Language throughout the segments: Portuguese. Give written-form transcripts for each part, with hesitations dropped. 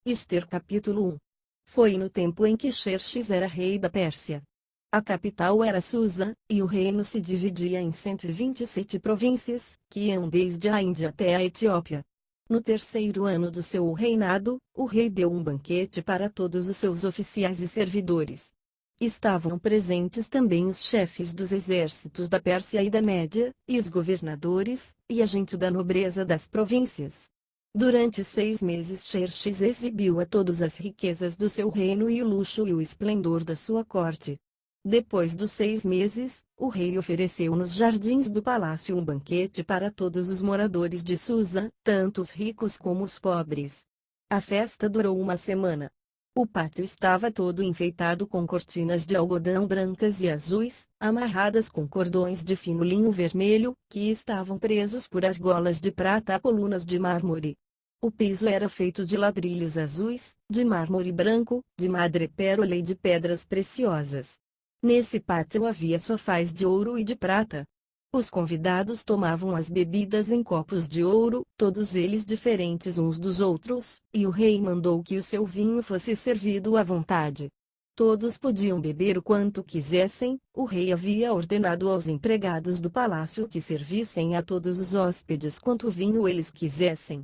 Ester capítulo 1. Foi no tempo em que Xerxes era rei da Pérsia. A capital era Susa, e o reino se dividia em 127 províncias, que iam desde a Índia até a Etiópia. No terceiro ano do seu reinado, o rei deu um banquete para todos os seus oficiais e servidores. Estavam presentes também os chefes dos exércitos da Pérsia e da Média, e os governadores, e a gente da nobreza das províncias. Durante 6 meses Xerxes exibiu a todos as riquezas do seu reino e o luxo e o esplendor da sua corte. Depois dos 6 meses, o rei ofereceu nos jardins do palácio um banquete para todos os moradores de Susa, tanto os ricos como os pobres. A festa durou uma semana. O pátio estava todo enfeitado com cortinas de algodão brancas e azuis, amarradas com cordões de fino linho vermelho, que estavam presos por argolas de prata a colunas de mármore. O piso era feito de ladrilhos azuis, de mármore branco, de madrepérola e de pedras preciosas. Nesse pátio havia sofás de ouro e de prata. Os convidados tomavam as bebidas em copos de ouro, todos eles diferentes uns dos outros, e o rei mandou que o seu vinho fosse servido à vontade. Todos podiam beber o quanto quisessem. O rei havia ordenado aos empregados do palácio que servissem a todos os hóspedes quanto vinho eles quisessem.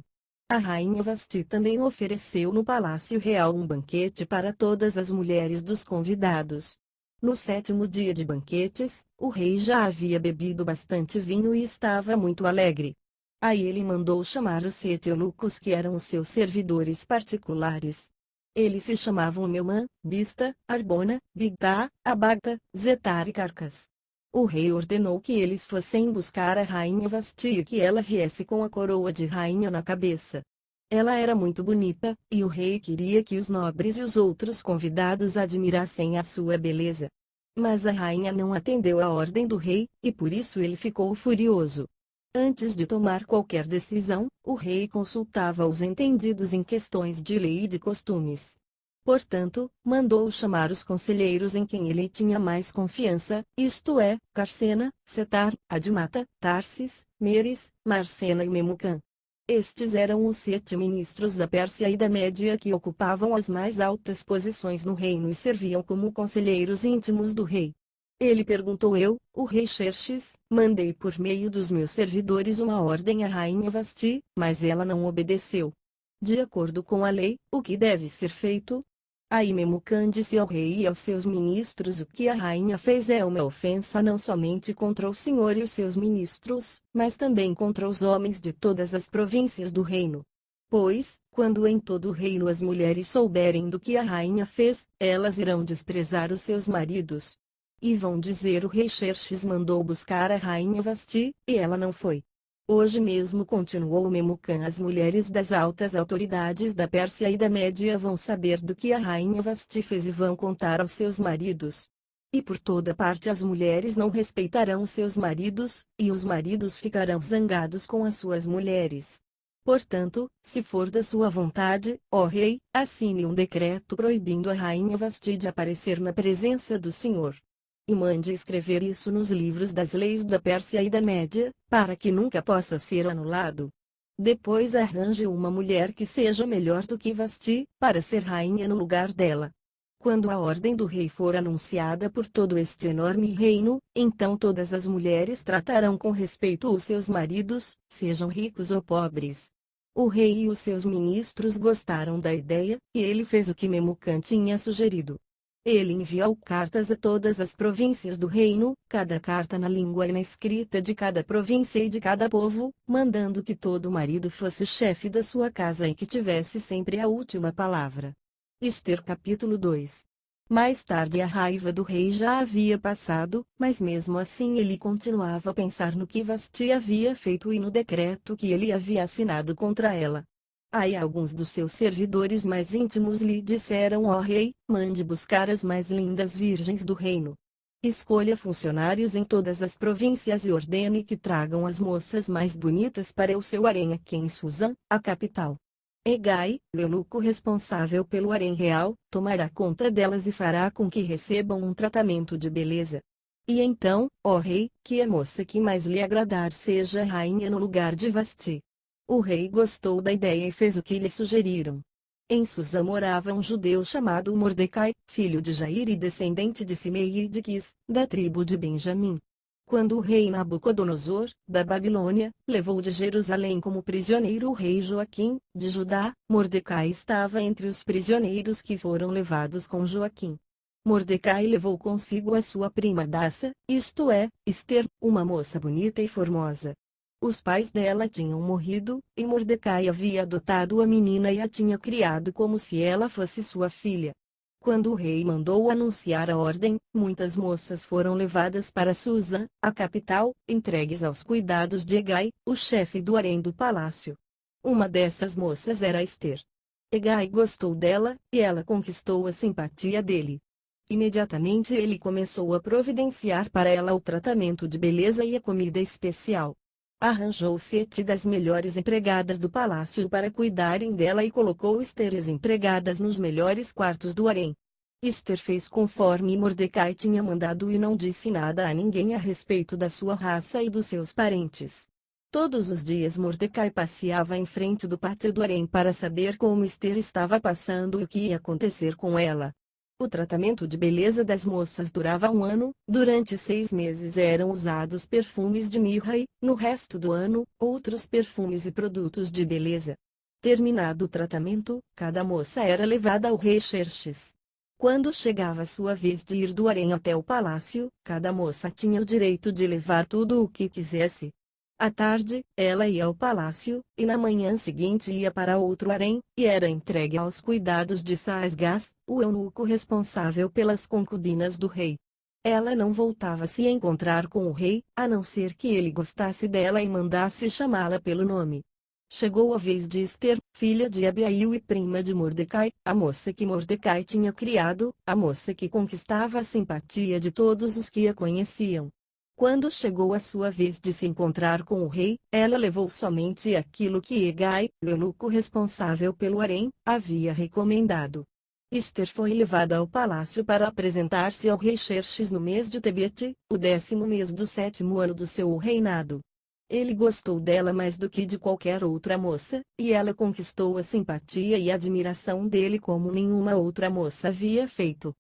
A rainha Vasti também ofereceu no palácio real um banquete para todas as mulheres dos convidados. No 7º dia de banquetes, o rei já havia bebido bastante vinho e estava muito alegre. Aí ele mandou chamar os 7 eunucos que eram os seus servidores particulares. Eles se chamavam Meumã, Bista, Arbona, Bigtá, Abagta, Zetar e Carcas. O rei ordenou que eles fossem buscar a rainha Vasti e que ela viesse com a coroa de rainha na cabeça. Ela era muito bonita, e o rei queria que os nobres e os outros convidados admirassem a sua beleza. Mas a rainha não atendeu à ordem do rei, e por isso ele ficou furioso. Antes de tomar qualquer decisão, o rei consultava os entendidos em questões de lei e de costumes. Portanto, mandou chamar os conselheiros em quem ele tinha mais confiança, isto é, Carcena, Setar, Admata, Tarsis, Meres, Marcena e Memucã. Estes eram os 7 ministros da Pérsia e da Média que ocupavam as mais altas posições no reino e serviam como conselheiros íntimos do rei. Ele perguntou: eu, o rei Xerxes, mandei por meio dos meus servidores uma ordem à rainha Vasti, mas ela não obedeceu. De acordo com a lei, o que deve ser feito? Aí Memucã disse ao rei e aos seus ministros: o que a rainha fez é uma ofensa não somente contra o senhor e os seus ministros, mas também contra os homens de todas as províncias do reino. Pois, quando em todo o reino as mulheres souberem do que a rainha fez, elas irão desprezar os seus maridos. E vão dizer: o rei Xerxes mandou buscar a rainha Vasti, e ela não foi. Hoje mesmo, continuou Memucã, as mulheres das altas autoridades da Pérsia e da Média vão saber do que a rainha Vasti fez e vão contar aos seus maridos. E por toda parte as mulheres não respeitarão seus maridos, e os maridos ficarão zangados com as suas mulheres. Portanto, se for da sua vontade, ó rei, assine um decreto proibindo a rainha Vasti de aparecer na presença do Senhor. E mande escrever isso nos livros das leis da Pérsia e da Média, para que nunca possa ser anulado. Depois arranje uma mulher que seja melhor do que Vasti, para ser rainha no lugar dela. Quando a ordem do rei for anunciada por todo este enorme reino, então todas as mulheres tratarão com respeito os seus maridos, sejam ricos ou pobres. O rei e os seus ministros gostaram da ideia, e ele fez o que Memucã tinha sugerido. Ele enviou cartas a todas as províncias do reino, cada carta na língua e na escrita de cada província e de cada povo, mandando que todo marido fosse chefe da sua casa e que tivesse sempre a última palavra. Ester capítulo 2. Mais tarde a raiva do rei já havia passado, mas mesmo assim ele continuava a pensar no que Vasti havia feito e no decreto que ele havia assinado contra ela. Aí alguns dos seus servidores mais íntimos lhe disseram: ó rei, mande buscar as mais lindas virgens do reino. Escolha funcionários em todas as províncias e ordene que tragam as moças mais bonitas para o seu harém aqui em Susa, a capital. Hegai, o eunuco responsável pelo harém real, tomará conta delas e fará com que recebam um tratamento de beleza. E então, ó rei, que a moça que mais lhe agradar seja rainha no lugar de Vasti. O rei gostou da ideia e fez o que lhe sugeriram. Em Susa morava um judeu chamado Mordecai, filho de Jair e descendente de Simei e de Quis, da tribo de Benjamim. Quando o rei Nabucodonosor, da Babilônia, levou de Jerusalém como prisioneiro o rei Joaquim, de Judá, Mordecai estava entre os prisioneiros que foram levados com Joaquim. Mordecai levou consigo a sua prima Daça, isto é, Ester, uma moça bonita e formosa. Os pais dela tinham morrido, e Mordecai havia adotado a menina e a tinha criado como se ela fosse sua filha. Quando o rei mandou anunciar a ordem, muitas moças foram levadas para Susa, a capital, entregues aos cuidados de Hegai, o chefe do harém do palácio. Uma dessas moças era Ester. Hegai gostou dela, e ela conquistou a simpatia dele. Imediatamente ele começou a providenciar para ela o tratamento de beleza e a comida especial. Arranjou 7 das melhores empregadas do palácio para cuidarem dela e colocou Ester as empregadas nos melhores quartos do harém. Ester fez conforme Mordecai tinha mandado e não disse nada a ninguém a respeito da sua raça e dos seus parentes. Todos os dias Mordecai passeava em frente do pátio do harém para saber como Ester estava passando e o que ia acontecer com ela. O tratamento de beleza das moças durava 1 ano, durante 6 meses eram usados perfumes de mirra e, no resto do ano, outros perfumes e produtos de beleza. Terminado o tratamento, cada moça era levada ao rei Xerxes. Quando chegava a sua vez de ir do harém até o palácio, cada moça tinha o direito de levar tudo o que quisesse. À tarde, ela ia ao palácio, e na manhã seguinte ia para outro harém, e era entregue aos cuidados de Saasgás, o eunuco responsável pelas concubinas do rei. Ela não voltava a se encontrar com o rei, a não ser que ele gostasse dela e mandasse chamá-la pelo nome. Chegou a vez de Ester, filha de Abiail e prima de Mordecai, a moça que Mordecai tinha criado, a moça que conquistava a simpatia de todos os que a conheciam. Quando chegou a sua vez de se encontrar com o rei, ela levou somente aquilo que Hegai, o eunuco responsável pelo harém, havia recomendado. Ester foi levada ao palácio para apresentar-se ao rei Xerxes no mês de Tebete, o 10º mês do 7º ano do seu reinado. Ele gostou dela mais do que de qualquer outra moça, e ela conquistou a simpatia e admiração dele como nenhuma outra moça havia feito.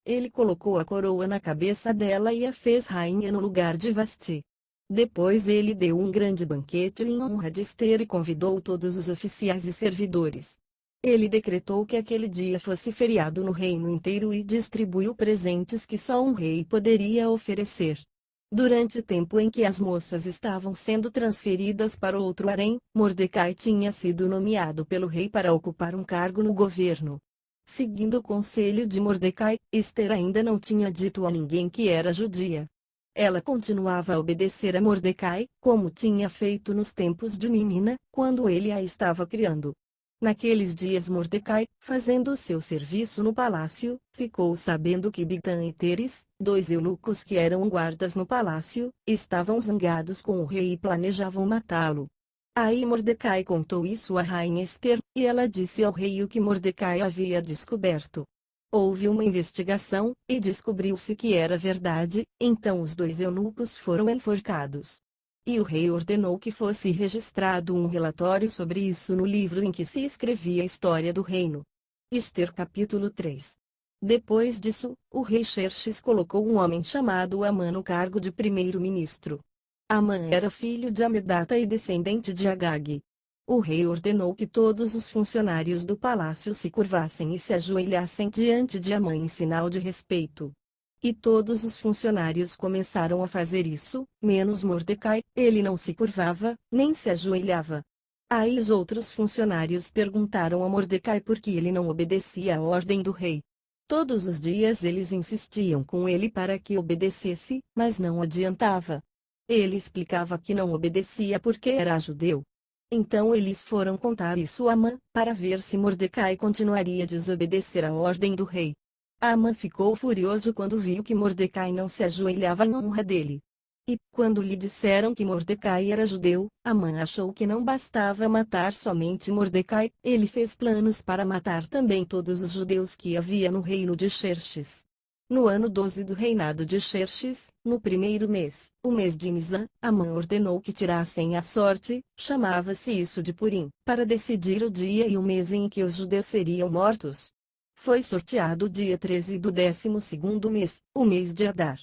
Ele colocou a coroa na cabeça dela e a fez rainha no lugar de Vasti. Depois ele deu um grande banquete em honra de Ester e convidou todos os oficiais e servidores. Ele decretou que aquele dia fosse feriado no reino inteiro e distribuiu presentes que só um rei poderia oferecer. Durante o tempo em que as moças estavam sendo transferidas para outro harém, Mordecai tinha sido nomeado pelo rei para ocupar um cargo no governo. Seguindo o conselho de Mordecai, Ester ainda não tinha dito a ninguém que era judia. Ela continuava a obedecer a Mordecai, como tinha feito nos tempos de menina, quando ele a estava criando. Naqueles dias Mordecai, fazendo o seu serviço no palácio, ficou sabendo que Bigtan e Teres, 2 eunucos que eram guardas no palácio, estavam zangados com o rei e planejavam matá-lo. Aí Mordecai contou isso à rainha Ester, e ela disse ao rei o que Mordecai havia descoberto. Houve uma investigação, e descobriu-se que era verdade, então os 2 eunucos foram enforcados. E o rei ordenou que fosse registrado um relatório sobre isso no livro em que se escrevia a história do reino. Ester capítulo 3. Depois disso, o rei Xerxes colocou um homem chamado Amã no cargo de primeiro-ministro. Amã era filho de Amedata e descendente de Agag. O rei ordenou que todos os funcionários do palácio se curvassem e se ajoelhassem diante de Amã em sinal de respeito. E todos os funcionários começaram a fazer isso, menos Mordecai, ele não se curvava, nem se ajoelhava. Aí os outros funcionários perguntaram a Mordecai por que ele não obedecia à ordem do rei. Todos os dias eles insistiam com ele para que obedecesse, mas não adiantava. Ele explicava que não obedecia porque era judeu. Então eles foram contar isso a Amã, para ver se Mordecai continuaria a desobedecer à ordem do rei. Amã ficou furioso quando viu que Mordecai não se ajoelhava em honra dele. E, quando lhe disseram que Mordecai era judeu, Amã achou que não bastava matar somente Mordecai, ele fez planos para matar também todos os judeus que havia no reino de Xerxes. No ano 12 do reinado de Xerxes, no primeiro mês, o mês de Nisan, Amã ordenou que tirassem a sorte, chamava-se isso de Purim, para decidir o dia e o mês em que os judeus seriam mortos. Foi sorteado o dia 13 do 12º mês, o mês de Adar.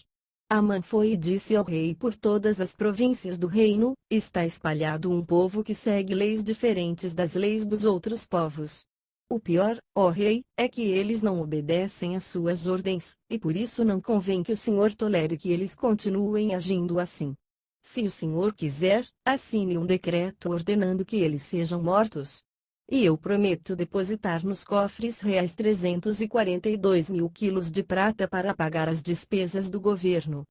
Amã foi e disse ao rei: por todas as províncias do reino, está espalhado um povo que segue leis diferentes das leis dos outros povos. O pior, ó rei, é que eles não obedecem às suas ordens, e por isso não convém que o Senhor tolere que eles continuem agindo assim. Se o Senhor quiser, assine um decreto ordenando que eles sejam mortos. E eu prometo depositar nos cofres reais 342 mil quilos de prata para pagar as despesas do governo.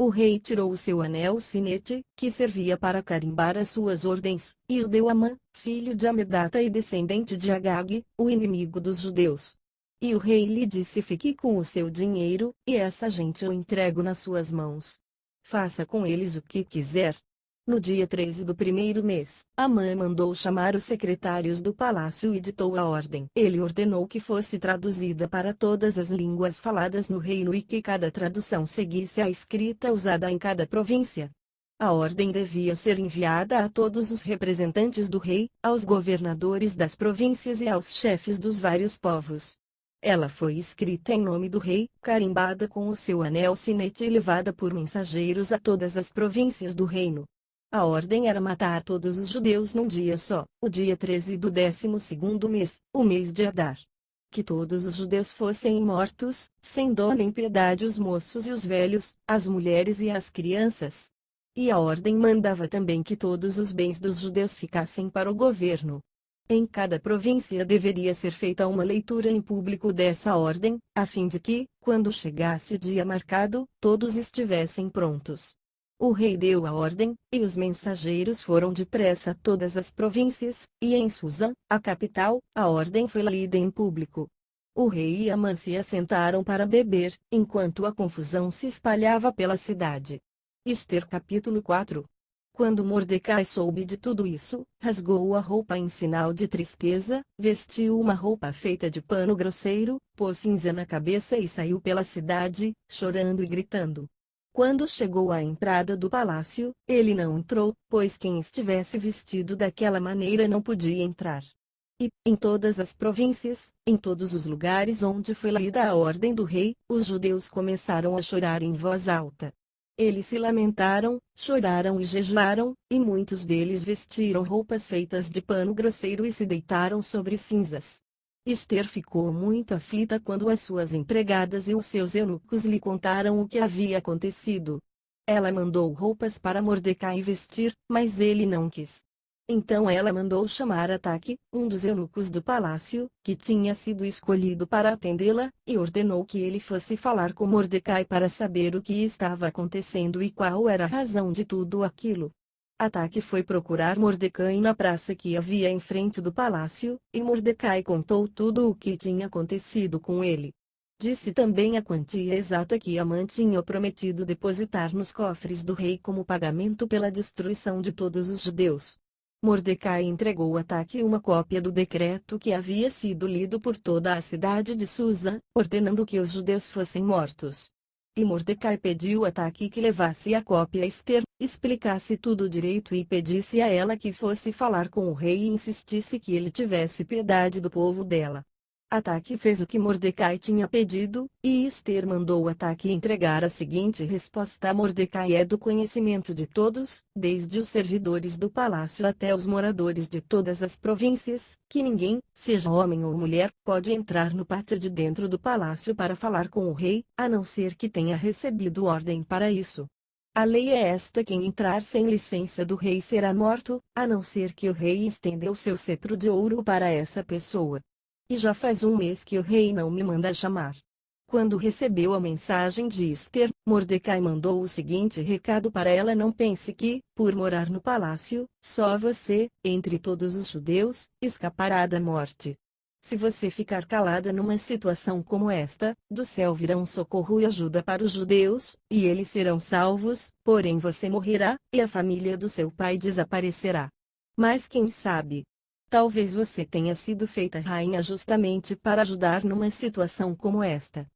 O rei tirou o seu anel sinete, que servia para carimbar as suas ordens, e o deu a Amã, filho de Amedata e descendente de Agag, o inimigo dos judeus. E o rei lhe disse: fique com o seu dinheiro, e essa gente eu entrego nas suas mãos. Faça com eles o que quiser. No dia 13 do primeiro mês, Amã mandou chamar os secretários do palácio e ditou a ordem. Ele ordenou que fosse traduzida para todas as línguas faladas no reino e que cada tradução seguisse a escrita usada em cada província. A ordem devia ser enviada a todos os representantes do rei, aos governadores das províncias e aos chefes dos vários povos. Ela foi escrita em nome do rei, carimbada com o seu anel sinete e levada por mensageiros a todas as províncias do reino. A ordem era matar todos os judeus num dia só, o dia 13 do 12º mês, o mês de Adar. Que todos os judeus fossem mortos, sem dó nem piedade, os moços e os velhos, as mulheres e as crianças. E a ordem mandava também que todos os bens dos judeus ficassem para o governo. Em cada província deveria ser feita uma leitura em público dessa ordem, a fim de que, quando chegasse o dia marcado, todos estivessem prontos. O rei deu a ordem, e os mensageiros foram depressa a todas as províncias, e em Susã, a capital, a ordem foi lida em público. O rei e Amã se assentaram para beber, enquanto a confusão se espalhava pela cidade. Ester capítulo 4. Quando Mordecai soube de tudo isso, rasgou a roupa em sinal de tristeza, vestiu uma roupa feita de pano grosseiro, pôs cinza na cabeça e saiu pela cidade, chorando e gritando. Quando chegou à entrada do palácio, ele não entrou, pois quem estivesse vestido daquela maneira não podia entrar. E, em todas as províncias, em todos os lugares onde foi lida a ordem do rei, os judeus começaram a chorar em voz alta. Eles se lamentaram, choraram e jejuaram, e muitos deles vestiram roupas feitas de pano grosseiro e se deitaram sobre cinzas. Ester ficou muito aflita quando as suas empregadas e os seus eunucos lhe contaram o que havia acontecido. Ela mandou roupas para Mordecai vestir, mas ele não quis. Então ela mandou chamar Ataque, um dos eunucos do palácio, que tinha sido escolhido para atendê-la, e ordenou que ele fosse falar com Mordecai para saber o que estava acontecendo e qual era a razão de tudo aquilo. Ataque foi procurar Mordecai na praça que havia em frente do palácio, e Mordecai contou tudo o que tinha acontecido com ele. Disse também a quantia exata que Amã tinha prometido depositar nos cofres do rei como pagamento pela destruição de todos os judeus. Mordecai entregou a Ataque uma cópia do decreto que havia sido lido por toda a cidade de Susã, ordenando que os judeus fossem mortos. E Mordecai pediu a Ataque que levasse a cópia a Ester, explicasse tudo direito e pedisse a ela que fosse falar com o rei e insistisse que ele tivesse piedade do povo dela. Ataque fez o que Mordecai tinha pedido, e Ester mandou Ataque entregar a seguinte resposta a Mordecai: é do conhecimento de todos, desde os servidores do palácio até os moradores de todas as províncias, que ninguém, seja homem ou mulher, pode entrar no pátio de dentro do palácio para falar com o rei, a não ser que tenha recebido ordem para isso. A lei é esta: quem entrar sem licença do rei será morto, a não ser que o rei estenda o seu cetro de ouro para essa pessoa. E já faz um mês que o rei não me manda chamar. Quando recebeu a mensagem de Ester, Mordecai mandou o seguinte recado para ela: não pense que, por morar no palácio, só você, entre todos os judeus, escapará da morte. Se você ficar calada numa situação como esta, do céu virão socorro e ajuda para os judeus, e eles serão salvos, porém você morrerá, e a família do seu pai desaparecerá. Mas quem sabe? Talvez você tenha sido feita rainha justamente para ajudar numa situação como esta.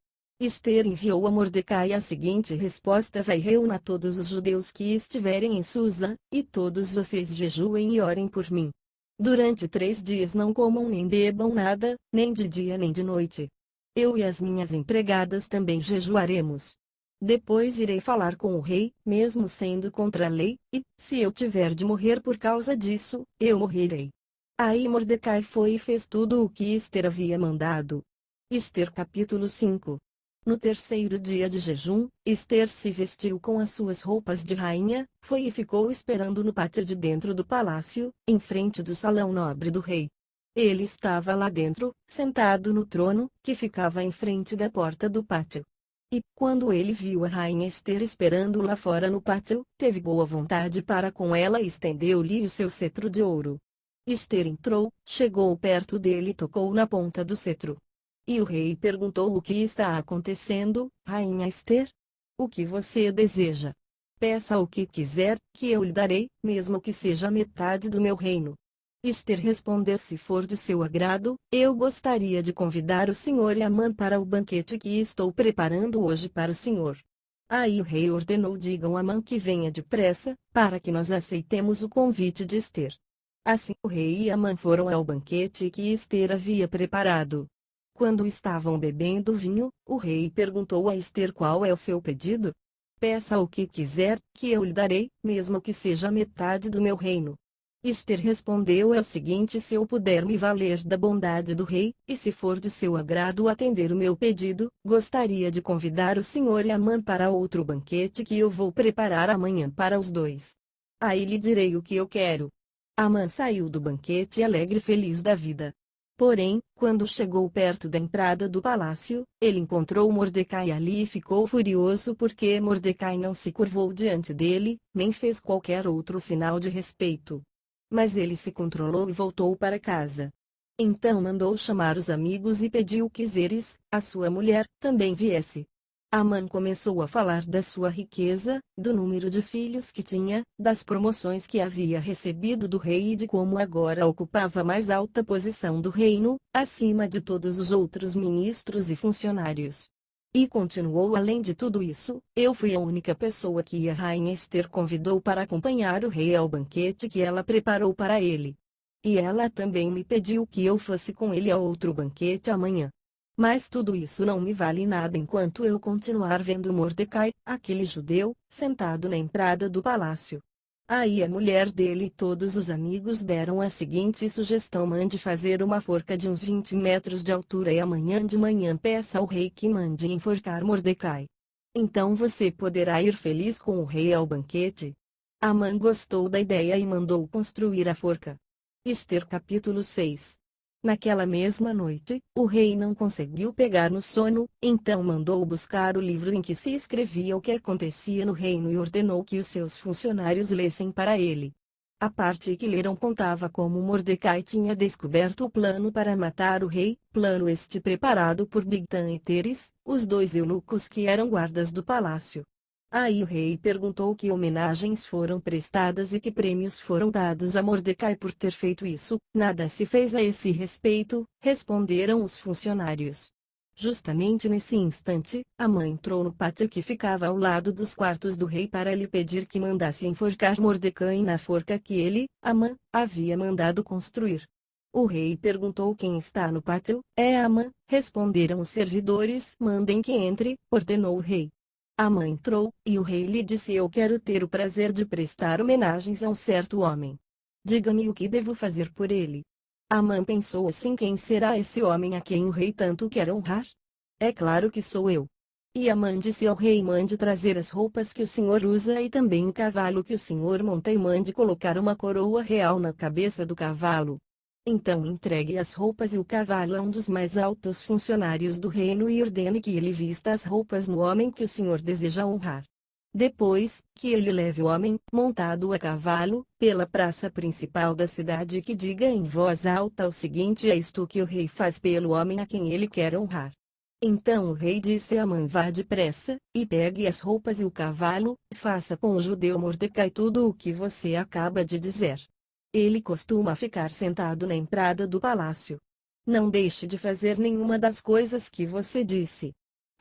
Esther enviou a Mordecai a seguinte resposta: vai, reúna todos os judeus que estiverem em Susa, e todos vocês jejuem e orem por mim. Durante 3 dias não comam nem bebam nada, nem de dia nem de noite. Eu e as minhas empregadas também jejuaremos. Depois irei falar com o rei, mesmo sendo contra a lei, e, se eu tiver de morrer por causa disso, eu morrerei. Aí Mordecai foi e fez tudo o que Esther havia mandado. Esther capítulo 5. No terceiro dia de jejum, Esther se vestiu com as suas roupas de rainha, foi e ficou esperando no pátio de dentro do palácio, em frente do salão nobre do rei. Ele estava lá dentro, sentado no trono, que ficava em frente da porta do pátio. E, quando ele viu a rainha Esther esperando lá fora no pátio, teve boa vontade para com ela e estendeu-lhe o seu cetro de ouro. Esther entrou, chegou perto dele e tocou na ponta do cetro. E o rei perguntou: o que está acontecendo, rainha Esther? O que você deseja? Peça o que quiser, que eu lhe darei, mesmo que seja metade do meu reino. Esther respondeu: se for do seu agrado, eu gostaria de convidar o senhor e Amã para o banquete que estou preparando hoje para o senhor. Aí o rei ordenou: digam a Amã que venha depressa, para que nós aceitemos o convite de Esther. Assim o rei e Amã foram ao banquete que Esther havia preparado. Quando estavam bebendo vinho, o rei perguntou a Esther: qual é o seu pedido? Peça o que quiser, que eu lhe darei, mesmo que seja metade do meu reino. Esther respondeu: é o seguinte: se eu puder me valer da bondade do rei, e se for do seu agrado atender o meu pedido, gostaria de convidar o senhor e Amã para outro banquete que eu vou preparar amanhã para os dois. Aí lhe direi o que eu quero. Amã saiu do banquete alegre e feliz da vida. Porém, quando chegou perto da entrada do palácio, ele encontrou Mordecai ali e ficou furioso porque Mordecai não se curvou diante dele, nem fez qualquer outro sinal de respeito. Mas ele se controlou e voltou para casa. Então mandou chamar os amigos e pediu que Zeres, a sua mulher, também viesse. Amã começou a falar da sua riqueza, do número de filhos que tinha, das promoções que havia recebido do rei e de como agora ocupava a mais alta posição do reino, acima de todos os outros ministros e funcionários. E continuou: além de tudo isso, eu fui a única pessoa que a rainha Esther convidou para acompanhar o rei ao banquete que ela preparou para ele. E ela também me pediu que eu fosse com ele a outro banquete amanhã. Mas tudo isso não me vale nada enquanto eu continuar vendo Mordecai, aquele judeu, sentado na entrada do palácio. Aí a mulher dele e todos os amigos deram a seguinte sugestão: mande fazer uma forca de uns 20 metros de altura e amanhã de manhã peça ao rei que mande enforcar Mordecai. Então você poderá ir feliz com o rei ao banquete. Amã gostou da ideia e mandou construir a forca. Esther capítulo 6. Naquela mesma noite, o rei não conseguiu pegar no sono, então mandou buscar o livro em que se escrevia o que acontecia no reino e ordenou que os seus funcionários lessem para ele. A parte que leram contava como Mordecai tinha descoberto o plano para matar o rei, plano este preparado por Bigtan e Teres, os dois eunucos que eram guardas do palácio. Aí o rei perguntou que homenagens foram prestadas e que prêmios foram dados a Mordecai por ter feito isso. Nada se fez a esse respeito, responderam os funcionários. Justamente nesse instante, Amã entrou no pátio que ficava ao lado dos quartos do rei para lhe pedir que mandasse enforcar Mordecai na forca que ele, Amã, havia mandado construir. O rei perguntou: quem está no pátio? É Amã, responderam os servidores. Mandem que entre, ordenou o rei. Amã entrou, e o rei lhe disse: eu quero ter o prazer de prestar homenagens a um certo homem. Diga-me o que devo fazer por ele. Amã pensou assim: quem será esse homem a quem o rei tanto quer honrar? É claro que sou eu. E Amã disse ao rei: mande trazer as roupas que o senhor usa e também o cavalo que o senhor monta e mande colocar uma coroa real na cabeça do cavalo. Então entregue as roupas e o cavalo a um dos mais altos funcionários do reino e ordene que ele vista as roupas no homem que o senhor deseja honrar. Depois, que ele leve o homem, montado a cavalo, pela praça principal da cidade e que diga em voz alta o seguinte: é isto que o rei faz pelo homem a quem ele quer honrar. Então o rei disse a Amã: vá depressa, e pegue as roupas e o cavalo, faça com o judeu Mordecai tudo o que você acaba de dizer. Ele costuma ficar sentado na entrada do palácio. Não deixe de fazer nenhuma das coisas que você disse.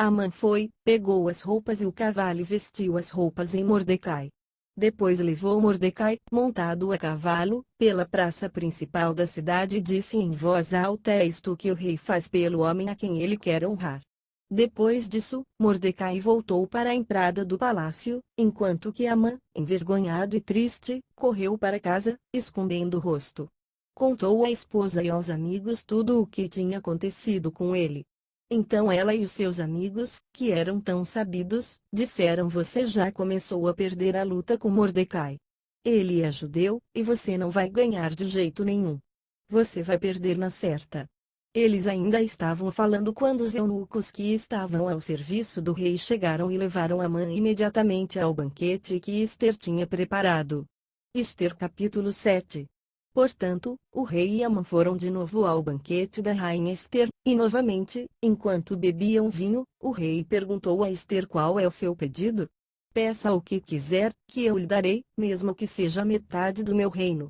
Amã foi, pegou as roupas e o cavalo e vestiu as roupas em Mordecai. Depois levou Mordecai, montado a cavalo, pela praça principal da cidade e disse em voz alta: é isto que o rei faz pelo homem a quem ele quer honrar. Depois disso, Mordecai voltou para a entrada do palácio, enquanto que Amã, envergonhado e triste, correu para casa, escondendo o rosto. Contou à esposa e aos amigos tudo o que tinha acontecido com ele. Então ela e os seus amigos, que eram tão sabidos, disseram: você já começou a perder a luta com Mordecai. Ele é judeu, e você não vai ganhar de jeito nenhum. Você vai perder na certa. Eles ainda estavam falando quando os eunucos que estavam ao serviço do rei chegaram e levaram Amã imediatamente ao banquete que Ester tinha preparado. Ester capítulo 7. Portanto, o rei e Amã foram de novo ao banquete da rainha Ester, e novamente, enquanto bebiam vinho, o rei perguntou a Ester qual é o seu pedido. Peça o que quiser, que eu lhe darei, mesmo que seja metade do meu reino.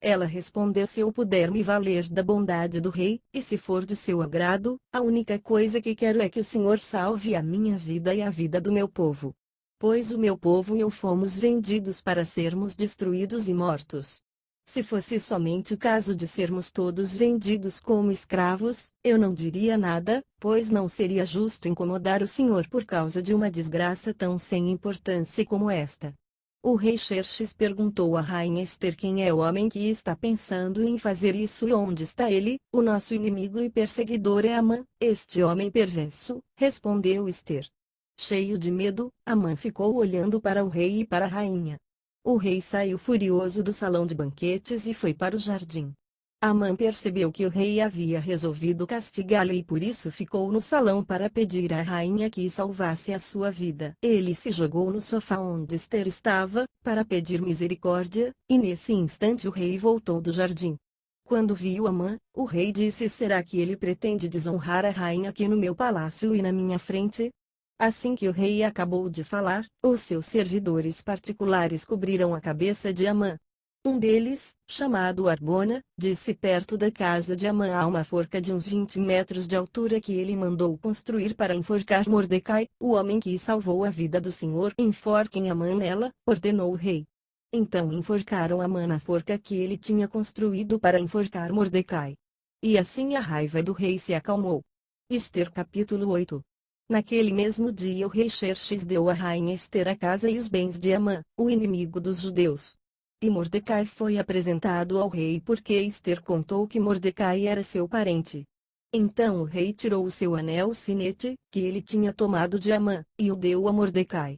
Ela respondeu: se eu puder me valer da bondade do rei, e se for do seu agrado, a única coisa que quero é que o Senhor salve a minha vida e a vida do meu povo. Pois o meu povo e eu fomos vendidos para sermos destruídos e mortos. Se fosse somente o caso de sermos todos vendidos como escravos, eu não diria nada, pois não seria justo incomodar o Senhor por causa de uma desgraça tão sem importância como esta. O rei Xerxes perguntou à rainha Ester: quem é o homem que está pensando em fazer isso e onde está ele? O nosso inimigo e perseguidor é Amã, este homem perverso, respondeu Ester. Cheio de medo, Amã ficou olhando para o rei e para a rainha. O rei saiu furioso do salão de banquetes e foi para o jardim. Amã percebeu que o rei havia resolvido castigá-lo e por isso ficou no salão para pedir à rainha que salvasse a sua vida. Ele se jogou no sofá onde Ester estava, para pedir misericórdia, e nesse instante o rei voltou do jardim. Quando viu Amã, o rei disse: será que ele pretende desonrar a rainha aqui no meu palácio e na minha frente? Assim que o rei acabou de falar, os seus servidores particulares cobriram a cabeça de Amã. Um deles, chamado Arbona, disse: perto da casa de Amã há uma forca de uns 20 metros de altura que ele mandou construir para enforcar Mordecai, o homem que salvou a vida do Senhor. Enforquem Amã nela, ordenou o rei. Então enforcaram Amã na forca que ele tinha construído para enforcar Mordecai. E assim a raiva do rei se acalmou. Ester capítulo 8. Naquele mesmo dia o rei Xerxes deu à rainha Ester a casa e os bens de Amã, o inimigo dos judeus. E Mordecai foi apresentado ao rei porque Ester contou que Mordecai era seu parente. Então o rei tirou o seu anel sinete, que ele tinha tomado de Amã, e o deu a Mordecai.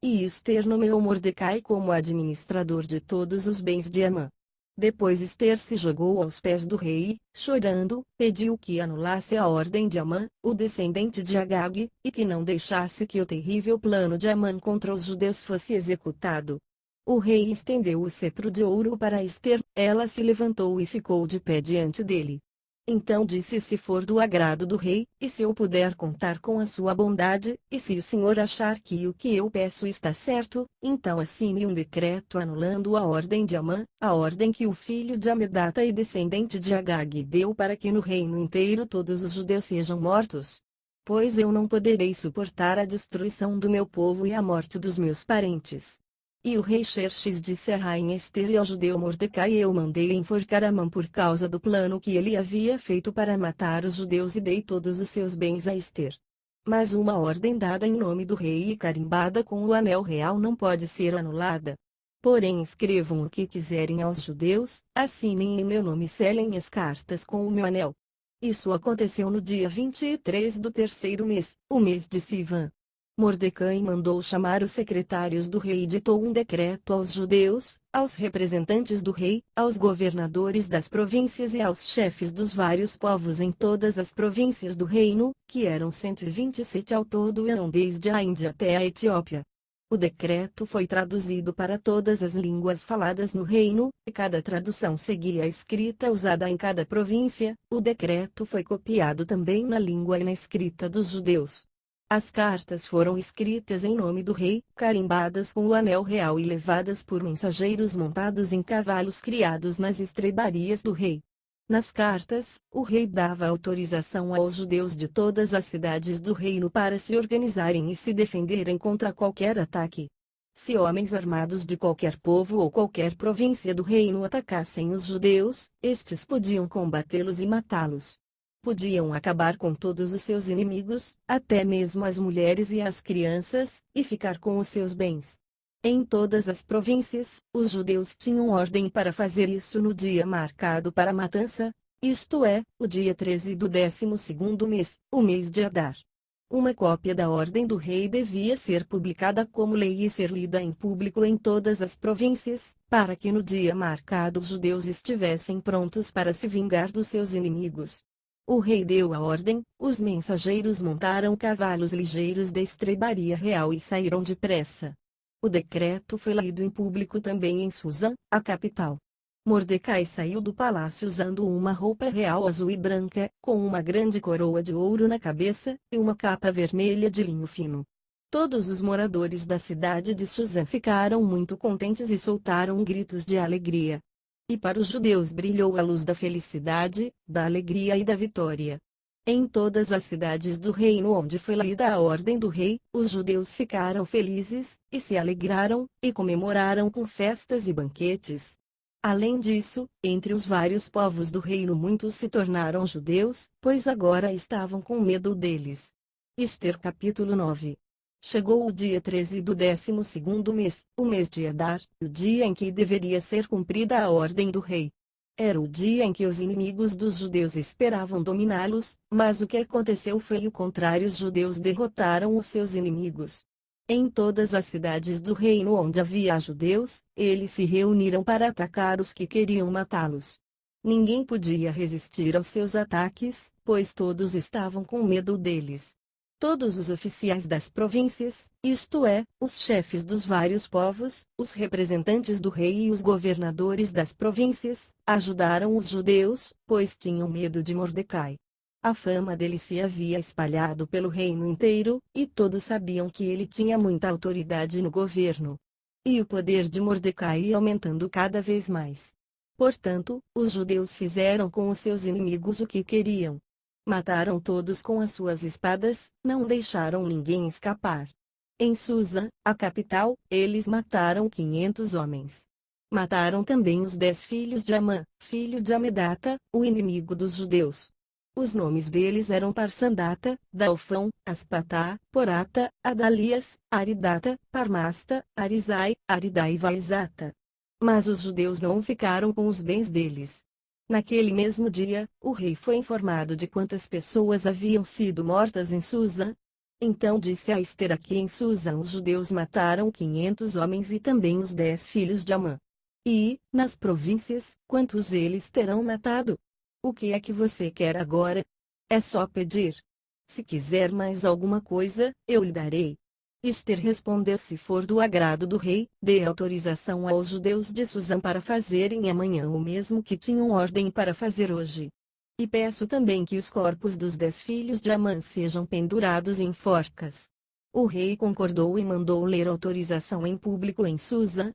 E Ester nomeou Mordecai como administrador de todos os bens de Amã. Depois Ester se jogou aos pés do rei, chorando, pediu que anulasse a ordem de Amã, o descendente de Agag, e que não deixasse que o terrível plano de Amã contra os judeus fosse executado. O rei estendeu o cetro de ouro para Ester, ela se levantou e ficou de pé diante dele. Então disse: se for do agrado do rei, e se eu puder contar com a sua bondade, e se o senhor achar que o que eu peço está certo, então assine um decreto anulando a ordem de Amã, a ordem que o filho de Amedata e descendente de Agag deu para que no reino inteiro todos os judeus sejam mortos. Pois eu não poderei suportar a destruição do meu povo e a morte dos meus parentes. E o rei Xerxes disse à rainha Ester e ao judeu Mordecai: eu mandei enforcar Amã por causa do plano que ele havia feito para matar os judeus e dei todos os seus bens a Ester. Mas uma ordem dada em nome do rei e carimbada com o anel real não pode ser anulada. Porém escrevam o que quiserem aos judeus, assinem em meu nome e selem as cartas com o meu anel. Isso aconteceu no dia 23 do terceiro mês, o mês de Sivan. Mordecai mandou chamar os secretários do rei e ditou um decreto aos judeus, aos representantes do rei, aos governadores das províncias e aos chefes dos vários povos em todas as províncias do reino, que eram 127 ao todo e desde a Índia até a Etiópia. O decreto foi traduzido para todas as línguas faladas no reino, e cada tradução seguia a escrita usada em cada província. O decreto foi copiado também na língua e na escrita dos judeus. As cartas foram escritas em nome do rei, carimbadas com o anel real e levadas por mensageiros montados em cavalos criados nas estrebarias do rei. Nas cartas, o rei dava autorização aos judeus de todas as cidades do reino para se organizarem e se defenderem contra qualquer ataque. Se homens armados de qualquer povo ou qualquer província do reino atacassem os judeus, estes podiam combatê-los e matá-los. Podiam acabar com todos os seus inimigos, até mesmo as mulheres e as crianças, e ficar com os seus bens. Em todas as províncias, os judeus tinham ordem para fazer isso no dia marcado para a matança, isto é, o dia 13 do 12º mês, o mês de Adar. Uma cópia da ordem do rei devia ser publicada como lei e ser lida em público em todas as províncias, para que no dia marcado os judeus estivessem prontos para se vingar dos seus inimigos. O rei deu a ordem, os mensageiros montaram cavalos ligeiros da estrebaria real e saíram depressa. O decreto foi lido em público também em Susa, a capital. Mordecai saiu do palácio usando uma roupa real azul e branca, com uma grande coroa de ouro na cabeça, e uma capa vermelha de linho fino. Todos os moradores da cidade de Susa ficaram muito contentes e soltaram gritos de alegria. E para os judeus brilhou a luz da felicidade, da alegria e da vitória. Em todas as cidades do reino onde foi lida a ordem do rei, os judeus ficaram felizes, e se alegraram, e comemoraram com festas e banquetes. Além disso, entre os vários povos do reino muitos se tornaram judeus, pois agora estavam com medo deles. Ester capítulo 9. Chegou o dia 13 do 12º mês, o mês de Adar, o dia em que deveria ser cumprida a ordem do rei. Era o dia em que os inimigos dos judeus esperavam dominá-los, mas o que aconteceu foi o contrário: os judeus derrotaram os seus inimigos. Em todas as cidades do reino onde havia judeus, eles se reuniram para atacar os que queriam matá-los. Ninguém podia resistir aos seus ataques, pois todos estavam com medo deles. Todos os oficiais das províncias, isto é, os chefes dos vários povos, os representantes do rei e os governadores das províncias, ajudaram os judeus, pois tinham medo de Mordecai. A fama dele se havia espalhado pelo reino inteiro, e todos sabiam que ele tinha muita autoridade no governo. E o poder de Mordecai ia aumentando cada vez mais. Portanto, os judeus fizeram com os seus inimigos o que queriam. Mataram todos com as suas espadas, não deixaram ninguém escapar. Em Susa, a capital, eles mataram 500 homens. Mataram também os 10 filhos de Amã, filho de Amedata, o inimigo dos judeus. Os nomes deles eram Parsandata, Dalfão, Aspatá, Porata, Adalias, Aridata, Parmasta, Arizai, Aridai e Vaizata. Mas os judeus não ficaram com os bens deles. Naquele mesmo dia, o rei foi informado de quantas pessoas haviam sido mortas em Susa. Então disse a Ester: aqui em Susa os judeus mataram 500 homens e também os 10 filhos de Amã. E, nas províncias, quantos eles terão matado? O que é que você quer agora? É só pedir. Se quiser mais alguma coisa, eu lhe darei. Ester respondeu: se for do agrado do rei, dê autorização aos judeus de Susã para fazerem amanhã o mesmo que tinham ordem para fazer hoje. E peço também que os corpos dos 10 filhos de Amã sejam pendurados em forcas. O rei concordou e mandou ler autorização em público em Susã.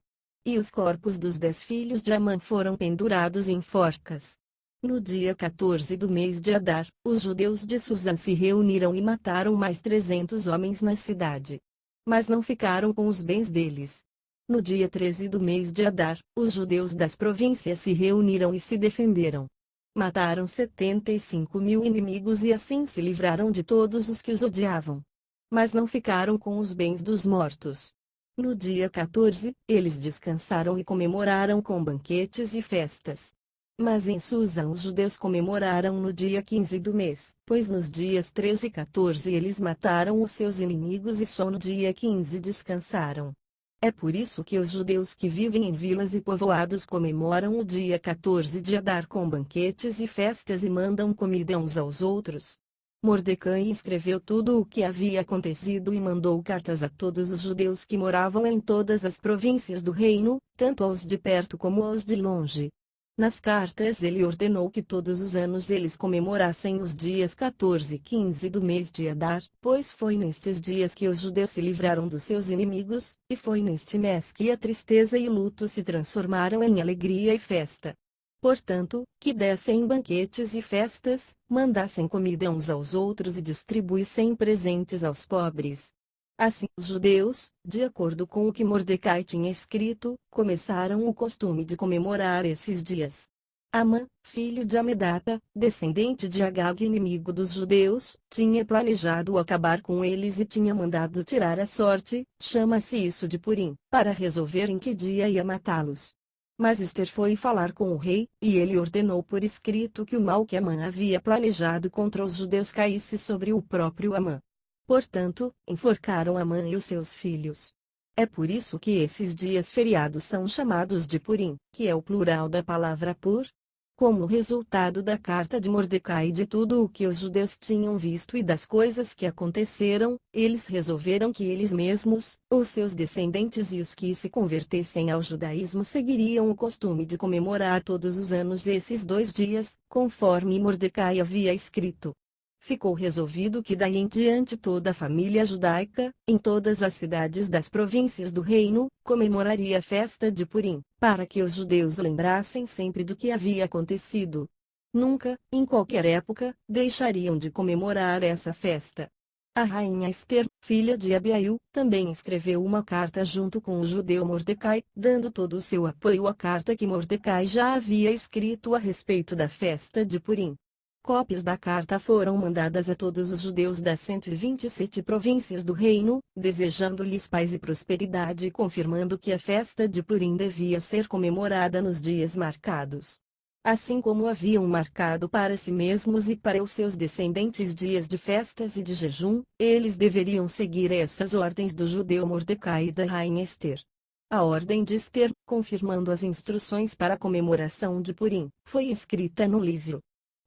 E os corpos dos 10 filhos de Amã foram pendurados em forcas. No dia 14 do mês de Adar, os judeus de Susã se reuniram e mataram mais 300 homens na cidade. Mas não ficaram com os bens deles. No dia 13 do mês de Adar, os judeus das províncias se reuniram e se defenderam. Mataram 75.000 inimigos e assim se livraram de todos os que os odiavam. Mas não ficaram com os bens dos mortos. No dia 14, eles descansaram e comemoraram com banquetes e festas. Mas em Susã os judeus comemoraram no dia 15 do mês, pois nos dias 13 e 14 eles mataram os seus inimigos e só no dia 15 descansaram. É por isso que os judeus que vivem em vilas e povoados comemoram o dia 14 de Adar com banquetes e festas e mandam comida uns aos outros. Mordecai escreveu tudo o que havia acontecido e mandou cartas a todos os judeus que moravam em todas as províncias do reino, tanto aos de perto como aos de longe. Nas cartas ele ordenou que todos os anos eles comemorassem os dias 14 e 15 do mês de Adar, pois foi nestes dias que os judeus se livraram dos seus inimigos, e foi neste mês que a tristeza e o luto se transformaram em alegria e festa. Portanto, que dessem banquetes e festas, mandassem comida uns aos outros e distribuíssem presentes aos pobres. Assim os judeus, de acordo com o que Mordecai tinha escrito, começaram o costume de comemorar esses dias. Amã, filho de Amedata, descendente de Agag, inimigo dos judeus, tinha planejado acabar com eles e tinha mandado tirar a sorte, chama-se isso de Purim, para resolver em que dia ia matá-los. Mas Ester foi falar com o rei, e ele ordenou por escrito que o mal que Amã havia planejado contra os judeus caísse sobre o próprio Amã. Portanto, enforcaram Amã e os seus filhos. É por isso que esses dias feriados são chamados de Purim, que é o plural da palavra pur. Como resultado da carta de Mordecai e de tudo o que os judeus tinham visto e das coisas que aconteceram, eles resolveram que eles mesmos, os seus descendentes e os que se convertessem ao judaísmo seguiriam o costume de comemorar todos os anos esses 2 dias, conforme Mordecai havia escrito. Ficou resolvido que daí em diante toda a família judaica, em todas as cidades das províncias do reino, comemoraria a festa de Purim, para que os judeus lembrassem sempre do que havia acontecido. Nunca, em qualquer época, deixariam de comemorar essa festa. A rainha Ester, filha de Abiail, também escreveu uma carta junto com o judeu Mordecai, dando todo o seu apoio à carta que Mordecai já havia escrito a respeito da festa de Purim. Cópias da carta foram mandadas a todos os judeus das 127 províncias do reino, desejando-lhes paz e prosperidade e confirmando que a festa de Purim devia ser comemorada nos dias marcados. Assim como haviam marcado para si mesmos e para os seus descendentes dias de festas e de jejum, eles deveriam seguir essas ordens do judeu Mordecai e da rainha Ester. A ordem de Ester, confirmando as instruções para a comemoração de Purim, foi escrita no livro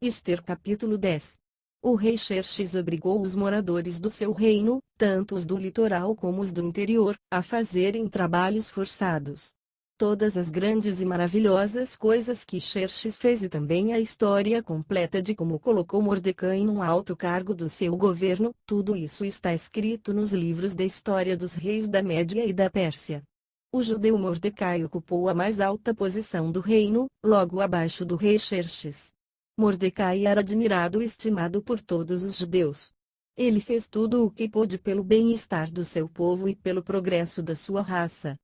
Ester capítulo 10. O rei Xerxes obrigou os moradores do seu reino, tanto os do litoral como os do interior, a fazerem trabalhos forçados. Todas as grandes e maravilhosas coisas que Xerxes fez e também a história completa de como colocou Mordecai num alto cargo do seu governo, tudo isso está escrito nos livros da história dos reis da Média e da Pérsia. O judeu Mordecai ocupou a mais alta posição do reino, logo abaixo do rei Xerxes. Mordecai era admirado e estimado por todos os judeus. Ele fez tudo o que pôde pelo bem-estar do seu povo e pelo progresso da sua raça.